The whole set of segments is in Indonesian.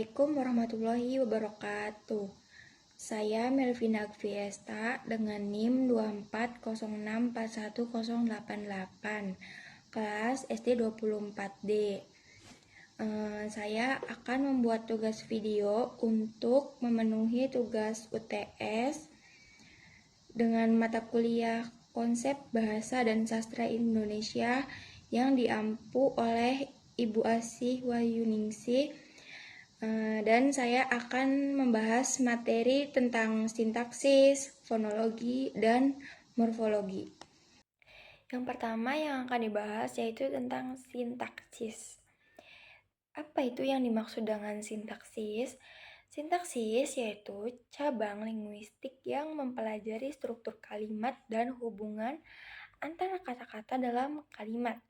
Assalamualaikum warahmatullahi wabarakatuh. Saya Melvina Agviesta dengan NIM 2406410888, kelas SD 24D. Saya akan membuat tugas video untuk memenuhi tugas UTS dengan mata kuliah Konsep Bahasa dan Sastra Indonesia yang diampu oleh Ibu Asih Wahyuningsih. Dan saya akan membahas materi tentang sintaksis, fonologi, dan morfologi. Yang pertama yang akan dibahas yaitu tentang sintaksis. Apa itu yang dimaksud dengan sintaksis? Sintaksis yaitu cabang linguistik yang mempelajari struktur kalimat dan hubungan antara kata-kata dalam kalimat.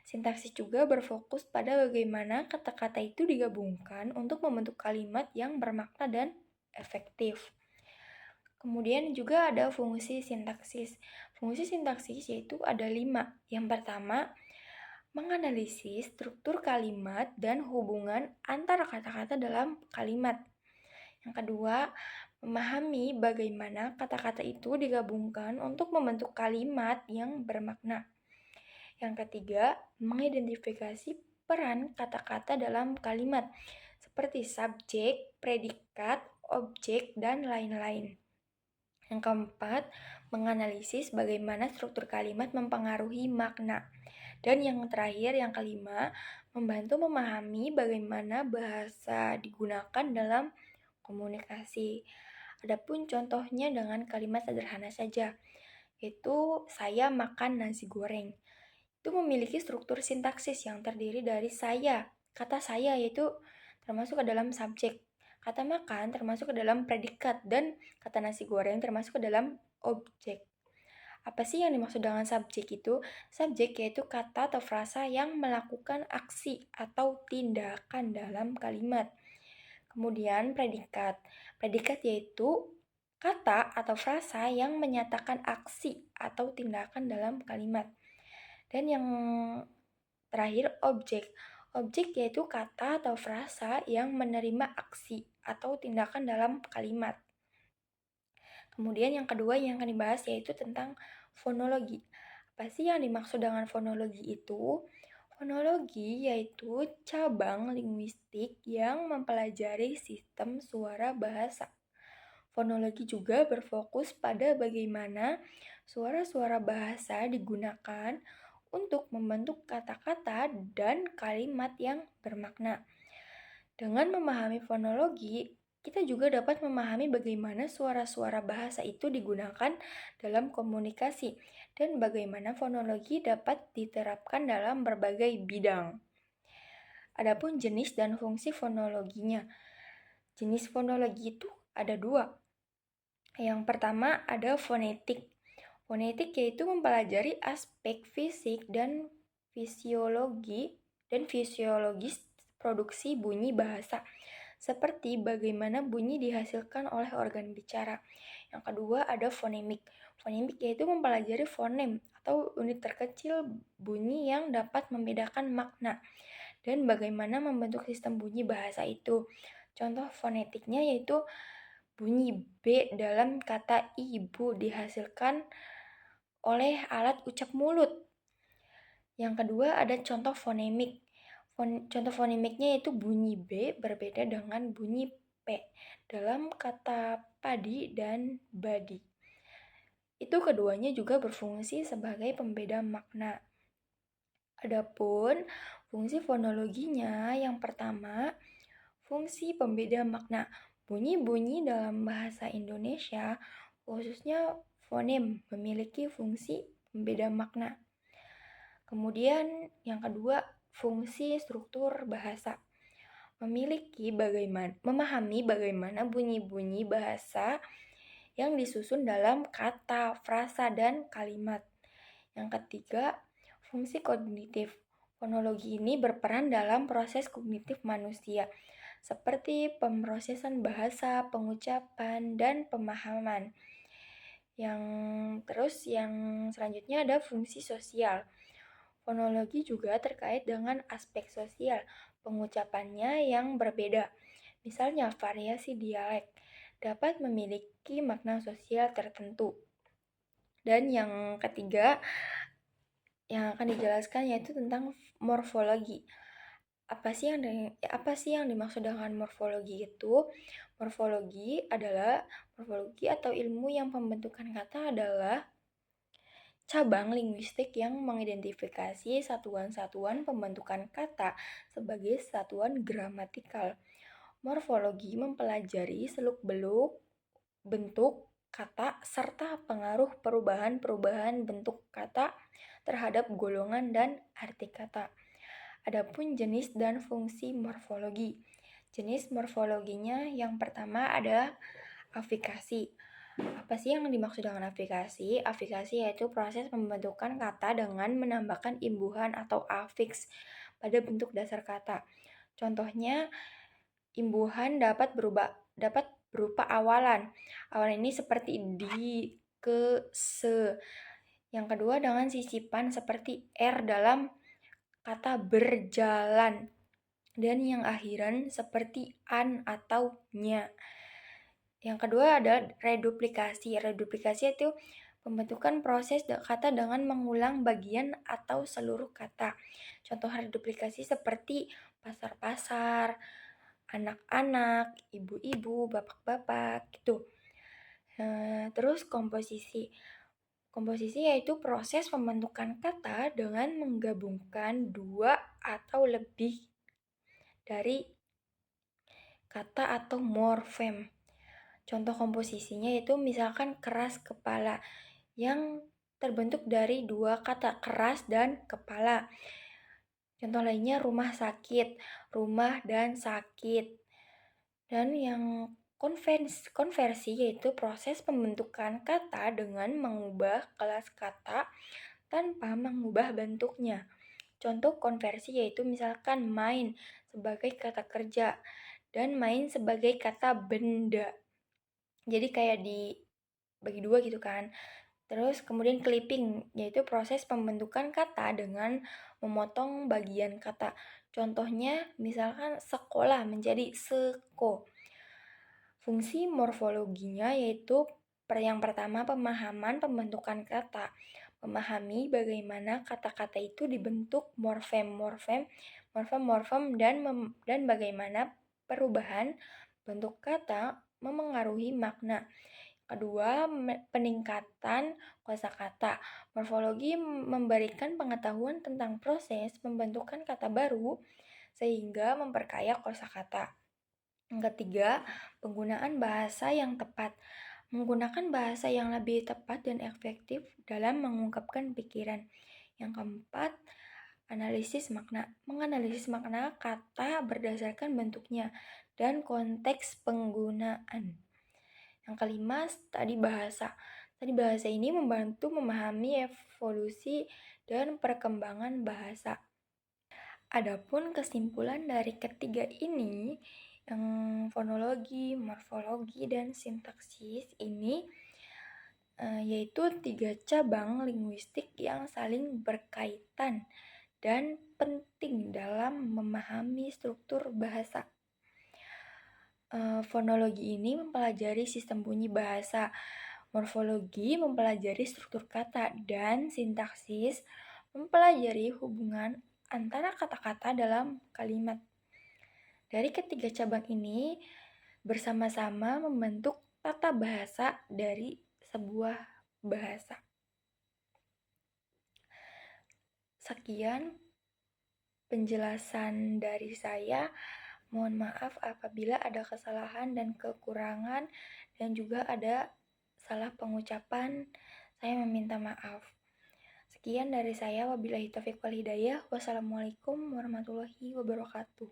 Sintaksis juga berfokus pada bagaimana kata-kata itu digabungkan untuk membentuk kalimat yang bermakna dan efektif. Kemudian juga ada fungsi sintaksis. Fungsi sintaksis yaitu ada 5. Yang pertama, menganalisis struktur kalimat dan hubungan antara kata-kata dalam kalimat. Yang kedua, memahami bagaimana kata-kata itu digabungkan untuk membentuk kalimat yang bermakna. Yang ketiga, mengidentifikasi peran kata-kata dalam kalimat, seperti subjek, predikat, objek, dan lain-lain. Yang keempat, menganalisis bagaimana struktur kalimat mempengaruhi makna. Dan yang terakhir, yang kelima, membantu memahami bagaimana bahasa digunakan dalam komunikasi. Adapun contohnya dengan kalimat sederhana saja, yaitu saya makan nasi goreng. Itu memiliki struktur sintaksis yang terdiri dari saya. Kata saya yaitu termasuk ke dalam subjek. Kata makan termasuk ke dalam predikat dan kata nasi goreng termasuk ke dalam objek. Apa sih yang dimaksud dengan subjek itu? Subjek yaitu kata atau frasa yang melakukan aksi atau tindakan dalam kalimat. Kemudian predikat. Predikat yaitu kata atau frasa yang menyatakan aksi atau tindakan dalam kalimat. Dan yang terakhir objek. Objek yaitu kata atau frasa yang menerima aksi atau tindakan dalam kalimat. Kemudian yang kedua yang akan dibahas yaitu tentang fonologi. Apa sih yang dimaksud dengan fonologi itu? Fonologi yaitu cabang linguistik yang mempelajari sistem suara bahasa. Fonologi juga berfokus pada bagaimana suara-suara bahasa digunakan untuk membentuk kata-kata dan kalimat yang bermakna. Dengan memahami fonologi, kita juga dapat memahami bagaimana suara-suara bahasa itu digunakan dalam komunikasi dan bagaimana fonologi dapat diterapkan dalam berbagai bidang. Adapun jenis dan fungsi fonologinya. Jenis fonologi itu ada 2. Yang pertama ada fonetik. Fonetik yaitu mempelajari aspek fisik dan fisiologis produksi bunyi bahasa, seperti bagaimana bunyi dihasilkan oleh organ bicara. Yang kedua ada fonemik. Fonemik yaitu mempelajari fonem atau unit terkecil bunyi yang dapat membedakan makna dan bagaimana membentuk sistem bunyi bahasa itu. Contoh fonetiknya yaitu bunyi B dalam kata ibu dihasilkan oleh alat ucap mulut. Yang kedua ada contoh fonemik. Contoh fonemiknya yaitu bunyi B berbeda dengan bunyi P dalam kata padi dan badi. Itu keduanya juga berfungsi sebagai pembeda makna. Adapun fungsi fonologinya yang pertama, fungsi pembeda makna. Bunyi-bunyi dalam bahasa Indonesia, khususnya fonem, memiliki fungsi pembeda makna. Kemudian yang kedua, fungsi struktur bahasa. Memahami bagaimana bunyi-bunyi bahasa yang disusun dalam kata, frasa, dan kalimat. Yang ketiga, fungsi kognitif. Fonologi ini berperan dalam proses kognitif manusia, seperti pemrosesan bahasa, pengucapan, dan pemahaman. Yang selanjutnya ada fungsi sosial. Fonologi juga terkait dengan aspek sosial. pengucapannya yang berbeda. Misalnya, variasi dialek dapat memiliki makna sosial tertentu. Dan yang ketiga yang akan dijelaskan yaitu tentang morfologi. Apa sih yang dimaksud dengan morfologi itu? Morfologi atau ilmu yang pembentukan kata adalah cabang linguistik yang mengidentifikasi satuan-satuan pembentukan kata sebagai satuan gramatikal. Morfologi mempelajari seluk-beluk bentuk kata serta pengaruh perubahan-perubahan bentuk kata terhadap golongan dan arti kata. Adapun jenis dan fungsi morfologi. Jenis morfologinya yang pertama adalah afikasi. Apa sih yang dimaksud dengan afikasi? Afikasi yaitu proses pembentukan kata dengan menambahkan imbuhan atau afiks pada bentuk dasar kata. Contohnya, imbuhan dapat berupa awalan. Awalan ini seperti di, ke, se. Yang kedua dengan sisipan seperti er dalam kata berjalan. Dan yang akhiran seperti an atau nya. Yang kedua adalah reduplikasi. Reduplikasi itu pembentukan proses kata dengan mengulang bagian atau seluruh kata. Contoh reduplikasi seperti pasar-pasar, anak-anak, ibu-ibu, bapak-bapak gitu. Terus komposisi. Komposisi yaitu proses pembentukan kata dengan menggabungkan dua atau lebih dari kata atau morfem. Contoh komposisinya yaitu misalkan keras kepala yang terbentuk dari dua kata, keras dan kepala. Contoh lainnya rumah sakit, rumah dan sakit. Dan yang konversi yaitu proses pembentukan kata dengan mengubah kelas kata tanpa mengubah bentuknya. Contoh konversi yaitu misalkan main sebagai kata kerja dan main sebagai kata benda. Jadi kayak dibagi dua gitu kan. Terus kemudian clipping yaitu proses pembentukan kata dengan memotong bagian kata. Contohnya misalkan sekolah menjadi seko. Fungsi morfologinya yaitu yang pertama pemahaman pembentukan kata. Memahami bagaimana kata-kata itu dibentuk morfem-morfem dan bagaimana perubahan bentuk kata memengaruhi makna. Kedua, peningkatan kosakata. Morfologi memberikan pengetahuan tentang proses pembentukan kata baru sehingga memperkaya kosakata. Yang ketiga, penggunaan bahasa yang tepat. Menggunakan bahasa yang lebih tepat dan efektif dalam mengungkapkan pikiran. Yang keempat, analisis makna. Menganalisis makna kata berdasarkan bentuknya dan konteks penggunaan. Yang kelima, studi bahasa. Studi bahasa ini membantu memahami evolusi dan perkembangan bahasa. Adapun kesimpulan dari ketiga ini, yang fonologi, morfologi, dan sintaksis ini yaitu 3 cabang linguistik yang saling berkaitan dan penting dalam memahami struktur bahasa. Fonologi ini mempelajari sistem bunyi bahasa, morfologi mempelajari struktur kata, dan sintaksis mempelajari hubungan antara kata-kata dalam kalimat. Dari ketiga cabang ini bersama-sama membentuk tata bahasa dari sebuah bahasa. Sekian penjelasan dari saya. Mohon maaf apabila ada kesalahan dan kekurangan dan juga ada salah pengucapan. Saya meminta maaf. Sekian dari saya. Wabillahi taufiq wal hidayah. Wassalamualaikum warahmatullahi wabarakatuh.